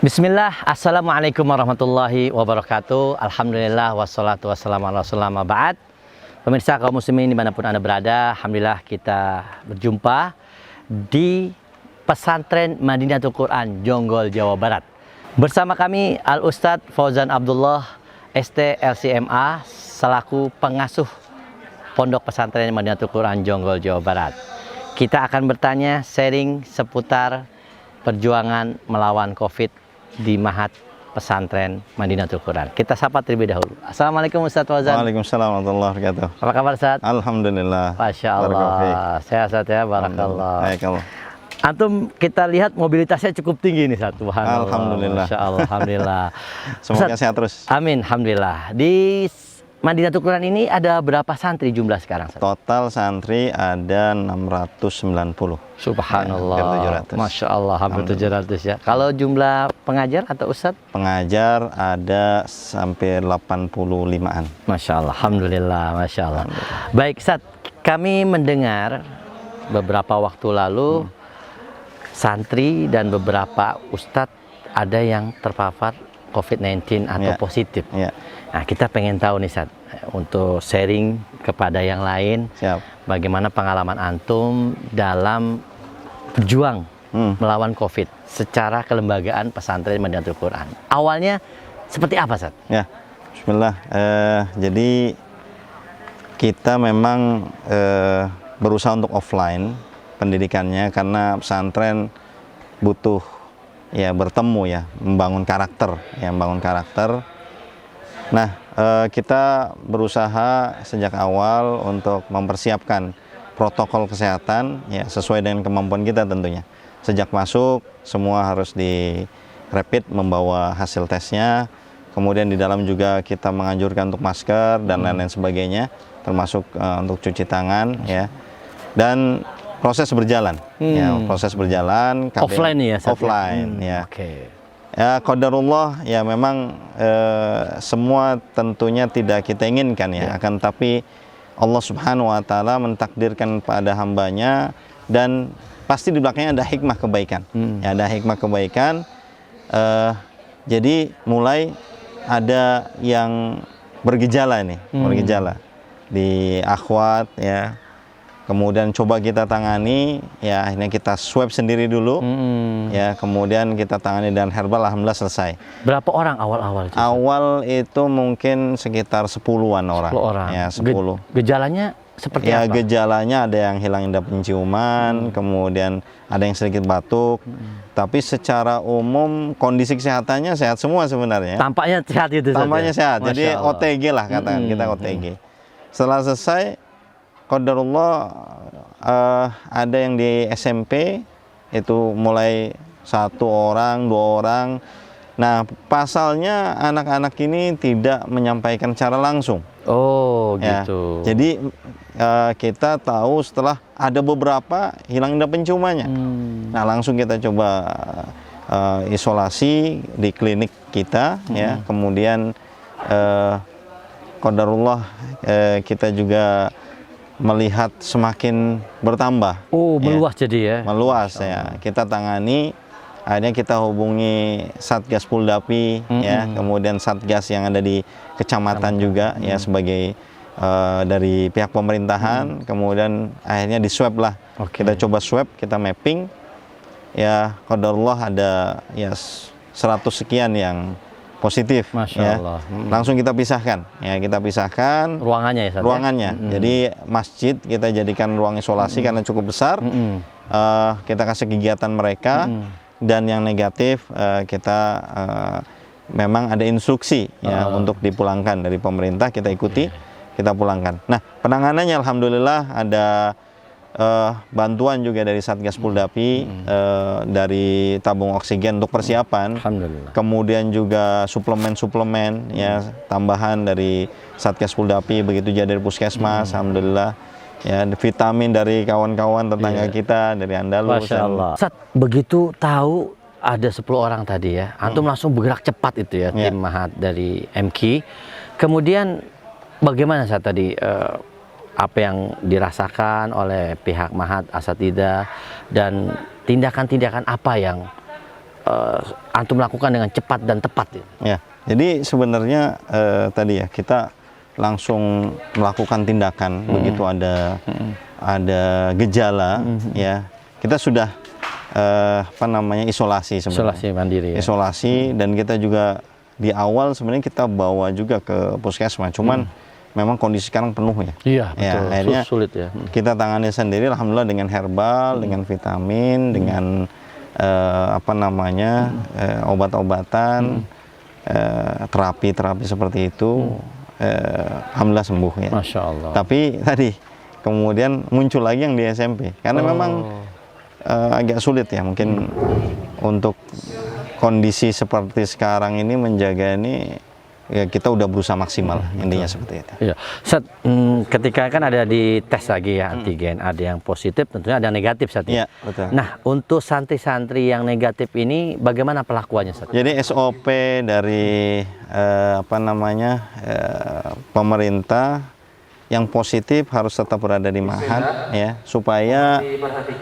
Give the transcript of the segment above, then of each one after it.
Bismillah, Assalamualaikum warahmatullahi wabarakatuh. Alhamdulillah, wassalatu wassalamu ala rasulillah ma ba'd. Pemirsa kaum muslimin dimanapun Anda berada, Alhamdulillah kita berjumpa di Pesantren Madinatul Quran, Jonggol, Jawa Barat. Bersama kami Al-Ustadz Fauzan Abdullah, ST LCMA, selaku pengasuh Pondok Pesantren Madinatul Quran, Jonggol, Jawa Barat. Kita akan bertanya, sharing seputar perjuangan melawan COVID di Mahat Pesantren Madinatul Quran. Kita sapa terlebih dahulu. Assalamualaikum Ustadz Fauzan. Waalaikumsalam warahmatullahi wabarakatuh. Apa kabar Ustadz? Alhamdulillah. Masya Allah. Sehat ya, barakallah. Baik Allah. Antum kita lihat mobilitasnya cukup tinggi nih Ustadz. Alhamdulillah. Masya Allah, alhamdulillah. Semoga Ustadz, sehat terus. amin, alhamdulillah. Di Madinatul Quran ini ada berapa santri jumlah sekarang? Ustadz? Total santri ada 690. Subhanallah. Ya, 700. Masya Allah, hampir 700 ya. Kalau jumlah pengajar atau Ustadz? Pengajar ada sampai 85-an. Masya Allah, alhamdulillah, Masya Allah. Baik, Ustadz, kami mendengar beberapa waktu lalu santri dan beberapa ustadz ada yang terpapar COVID-19 atau Ya. positif. Ya. Nah, kita pengen tahu nih, Ustadz, untuk sharing kepada yang lain, Siap. bagaimana pengalaman antum dalam berjuang melawan COVID secara kelembagaan pesantren Madinatul Quran. Awalnya seperti apa, Ustadz? Ya. Bismillah. Jadi kita memang berusaha untuk offline pendidikannya karena pesantren butuh ya bertemu ya, membangun karakter, Nah, kita berusaha sejak awal untuk mempersiapkan protokol kesehatan ya sesuai dengan kemampuan kita tentunya. Sejak masuk semua harus di rapid, membawa hasil tesnya. Kemudian di dalam juga kita menganjurkan untuk masker dan lain-lain sebagainya, termasuk untuk cuci tangan ya. Dan proses berjalan ya, proses berjalan Offline ya, Ustadz? offline ya. Oke. Ya, qadarullah ya memang semua tentunya tidak kita inginkan ya, akan tapi Allah Subhanahu wa taala mentakdirkan pada hambanya dan pasti di belakangnya ada hikmah kebaikan. Ya, ada hikmah kebaikan. Jadi mulai ada yang bergejala nih, bergejala di akhwat ya. Kemudian coba kita tangani, ya akhirnya kita swab sendiri dulu, ya kemudian kita tangani dengan herbal, alhamdulillah selesai. Berapa orang awal-awal? Awal itu mungkin sekitar 10-an orang. 10 orang. Ya 10. Gejalanya seperti Ya apa? gejalanya ada yang hilang indera penciuman, kemudian ada yang sedikit batuk. Tapi secara umum kondisi kesehatannya sehat semua sebenarnya. Tampaknya sehat itu. Tampaknya sehat. Jadi Masya Allah. OTG lah katakan kita OTG. Setelah selesai qadarullah ada yang di SMP itu mulai 1 orang, 2 orang. Nah, pasalnya anak-anak ini tidak menyampaikan secara langsung. Oh, Ya. gitu. Jadi kita tahu setelah ada beberapa hilang indera penciumannya. Nah, langsung kita coba isolasi di klinik kita ya. Kemudian qadarullah kita juga melihat semakin bertambah. Oh, meluas jadi ya. Meluas ya. Kita tangani, akhirnya kita hubungi Satgas Puldapi ya, kemudian Satgas yang ada di kecamatan juga ya sebagai dari pihak pemerintahan, kemudian akhirnya di swab lah. Kita coba swab, kita mapping. Ya, qadarullah ada ya 100 sekian yang positif. Masya ya. Allah. Langsung kita pisahkan. Ya, kita pisahkan Ruangannya ya, Ustadz, ya? ruangannya. Jadi masjid kita jadikan ruang isolasi karena cukup besar. Kita kasih kegiatan mereka dan yang negatif kita memang ada instruksi ya untuk dipulangkan dari pemerintah, kita ikuti, kita pulangkan. Nah, penanganannya alhamdulillah ada bantuan juga dari Satgas Puldapi, dari tabung oksigen untuk persiapan. Alhamdulillah. Kemudian juga suplemen-suplemen ya tambahan dari Satgas Puldapi, begitu juga dari Puskesmas, alhamdulillah. Ya, vitamin dari kawan-kawan tetangga kita dari Andalus. Masya Allah. Ustadz, begitu tahu ada 10 orang tadi ya, antum langsung bergerak cepat itu ya, tim Mahat dari MQ. Kemudian bagaimana saat tadi apa yang dirasakan oleh pihak Mahat Asatidah dan tindakan-tindakan apa yang antum lakukan dengan cepat dan tepat. Ya, jadi sebenarnya tadi ya kita langsung melakukan tindakan begitu ada gejala, ya kita sudah isolasi sebenarnya. Isolasi mandiri. Ya? Isolasi dan kita juga di awal sebenarnya kita bawa juga ke puskesmas, cuman memang kondisi sekarang penuh ya. Iya, betul. Ya, akhirnya sulit ya. Kita tangani sendiri, alhamdulillah dengan herbal, dengan vitamin, dengan obat-obatan, terapi-terapi seperti itu. Alhamdulillah sembuh ya. Masya Allah. Tapi tadi kemudian muncul lagi yang di SMP, karena memang agak sulit ya mungkin untuk kondisi seperti sekarang ini menjaga ini. Ya kita udah berusaha maksimal intinya seperti itu. Iya. Ketika kan ada di tes lagi ya antigen, ada yang positif, tentunya ada yang negatif Sat. Iya, betul. Nah, untuk santri-santri yang negatif ini bagaimana pelakuannya Sat? Jadi SOP dari pemerintah yang positif harus tetap berada di Mahat ya supaya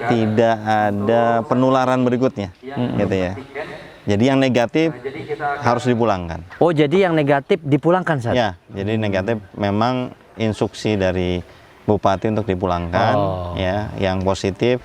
tidak ada penularan berikutnya gitu ya. Jadi yang negatif harus dipulangkan. Oh, jadi yang negatif dipulangkan Sat? Ya, jadi negatif memang instruksi dari Bupati untuk dipulangkan ya. Yang positif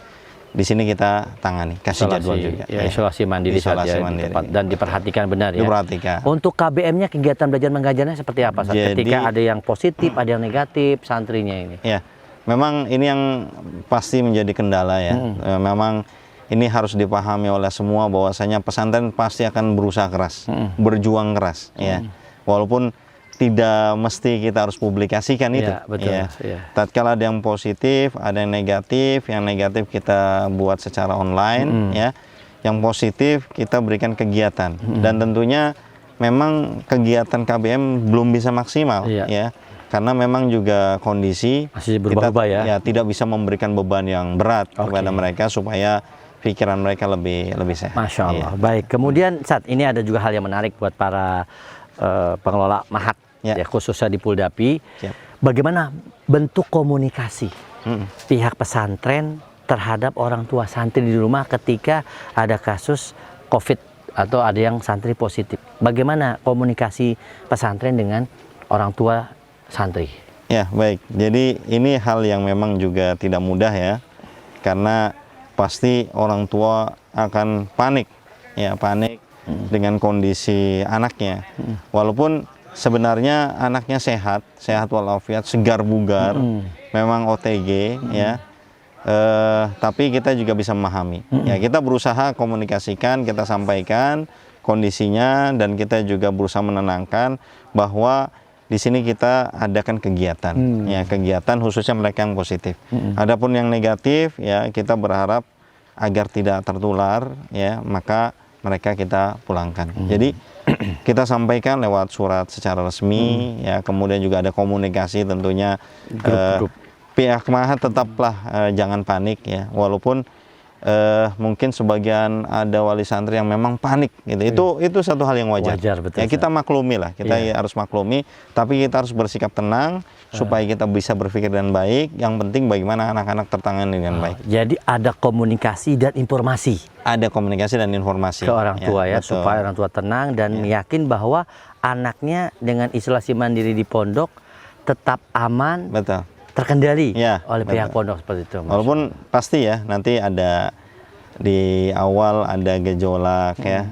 di sini kita tangani, kasih jadwal juga. Ya, isolasi mandiri isolasi saja mandiri. Dan diperhatikan benar ya. Diperhatikan. Untuk KBM-nya kegiatan belajar mengajarnya seperti apa Sat? Jadi, ketika ada yang positif, ada yang negatif santrinya ini? Ya, memang ini yang pasti menjadi kendala ya. Memang ini harus dipahami oleh semua bahwasanya pesantren pasti akan berusaha keras, berjuang keras ya. Walaupun tidak mesti kita harus publikasikan itu. Ya, betul. Ya. Ya. Tatkala ada yang positif, ada yang negatif kita buat secara online ya. Yang positif kita berikan kegiatan dan tentunya memang kegiatan KBM belum bisa maksimal ya. Karena memang juga kondisi masih berubah-ubah ya tidak bisa memberikan beban yang berat kepada mereka supaya pikiran mereka lebih sehat. Masya Allah. Baik. Kemudian Sat, ini ada juga hal yang menarik buat para pengelola Mahat ya khususnya di Puldapi. Bagaimana bentuk komunikasi pihak pesantren terhadap orang tua santri di rumah ketika ada kasus COVID atau ada yang santri positif? Bagaimana komunikasi pesantren dengan orang tua santri? Ya, baik. Jadi ini hal yang memang juga tidak mudah ya. Karena pasti orang tua akan panik dengan kondisi anaknya. Walaupun sebenarnya anaknya sehat walafiat, segar bugar, memang OTG ya. Tapi kita juga bisa memahami. Ya, kita berusaha komunikasikan, kita sampaikan kondisinya dan kita juga berusaha menenangkan bahwa di sini kita adakan kegiatan, ya kegiatan khususnya mereka yang positif. Adapun yang negatif, ya kita berharap agar tidak tertular, ya maka mereka kita pulangkan. Jadi kita sampaikan lewat surat secara resmi, ya kemudian juga ada komunikasi tentunya. Pihak Mahat tetaplah jangan panik ya, walaupun mungkin sebagian ada wali santri yang memang panik gitu. Itu satu hal yang wajar. Betul, ya kita maklumi lah, kita harus maklumi, tapi kita harus bersikap tenang supaya kita bisa berpikir dengan baik. Yang penting bagaimana anak-anak tertangani dengan baik. Jadi ada komunikasi dan informasi. Ada komunikasi dan informasi ke orang tua ya, betul. Supaya orang tua tenang dan yakin bahwa anaknya dengan isolasi mandiri di pondok tetap aman. Betul. Terkendali oleh betul. pihak pondok seperti itu. Walaupun pasti ya nanti ada di awal ada gejolak ya.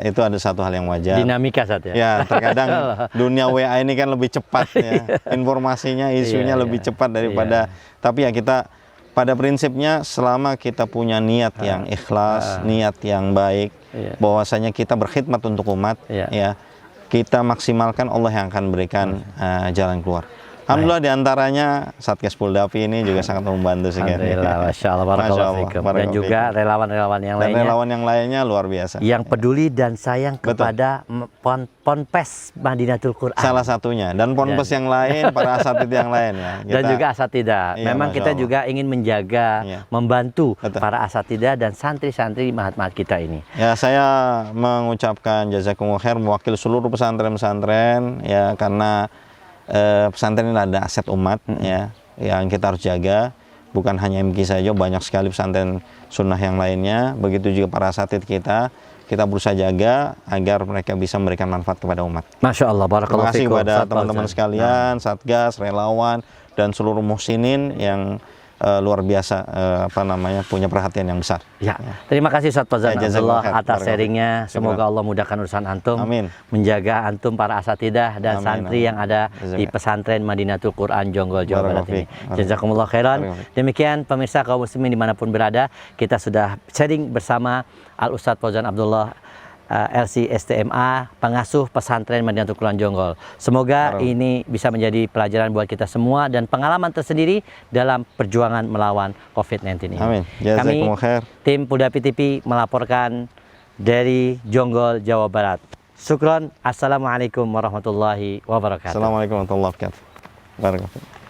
Itu ada satu hal yang wajar. Dinamika saja. Ya, terkadang dunia WA ini kan lebih cepat ya. Informasinya, isunya lebih cepat daripada tapi ya kita pada prinsipnya selama kita punya niat yang ikhlas, niat yang baik, bahwasanya kita berkhidmat untuk umat ya. Kita maksimalkan, Allah yang akan berikan jalan keluar. Alhamdulillah diantaranya Satgas Puldapi ini juga sangat membantu sekali. Alhamdulillah, Masya Allah, barakallahu fikum. Dan juga relawan-relawan yang lainnya. Relawan yang lainnya luar biasa. Yang peduli dan sayang kepada Ponpes Madinatul Quran. Salah satunya. Dan Ponpes yang lain, para asatidz yang lain ya. Dan juga asatidah. Memang kita juga ingin menjaga, membantu para asatidah dan santri-santri mahat-mahat kita ini. Ya, saya mengucapkan jazakumullah khair mewakili seluruh pesantren-pesantren ya, karena pesantren ini ada aset umat ya. yang kita harus jaga. Bukan hanya MK saja, banyak sekali pesantren sunnah yang lainnya. Begitu juga para asatidz kita berusaha jaga agar mereka bisa memberikan manfaat kepada umat. Masya Allah, Terima barakallahu kasih fikum, kepada Ustaz teman-teman Fauzan. sekalian, Satgas, relawan, dan seluruh muhsinin yang luar biasa punya perhatian yang besar. Ya, terima kasih Ustaz Fauzan Ya, Abdullah jazakallah khair. atas Barakallahu sharingnya. fiik. Semoga Syukran. Allah mudahkan urusan antum, Amin. menjaga antum para asatidah dan Amin, santri amin. yang ada di Jazakallah. pesantren Madinatul Quran Jonggol, Jawa Barat Barakallahu ini. fiik. Jazakumullah khairan. Barakallahu fiik. Demikian pemirsa kaum muslimin dimanapun berada, kita sudah sharing bersama Al Ustaz Fauzan Abdullah, LC STMA, pengasuh pesantren Madinatul Quran Jonggol. Semoga ini bisa menjadi pelajaran buat kita semua dan pengalaman tersendiri dalam perjuangan melawan COVID-19 ini. Amin. Kami Jazakumullah khair. tim Pudapi TV melaporkan dari Jonggol, Jawa Barat. Syukron. Assalamualaikum warahmatullahi wabarakatuh. Assalamualaikum warahmatullahi wabarakatuh. Barakallahu fiik.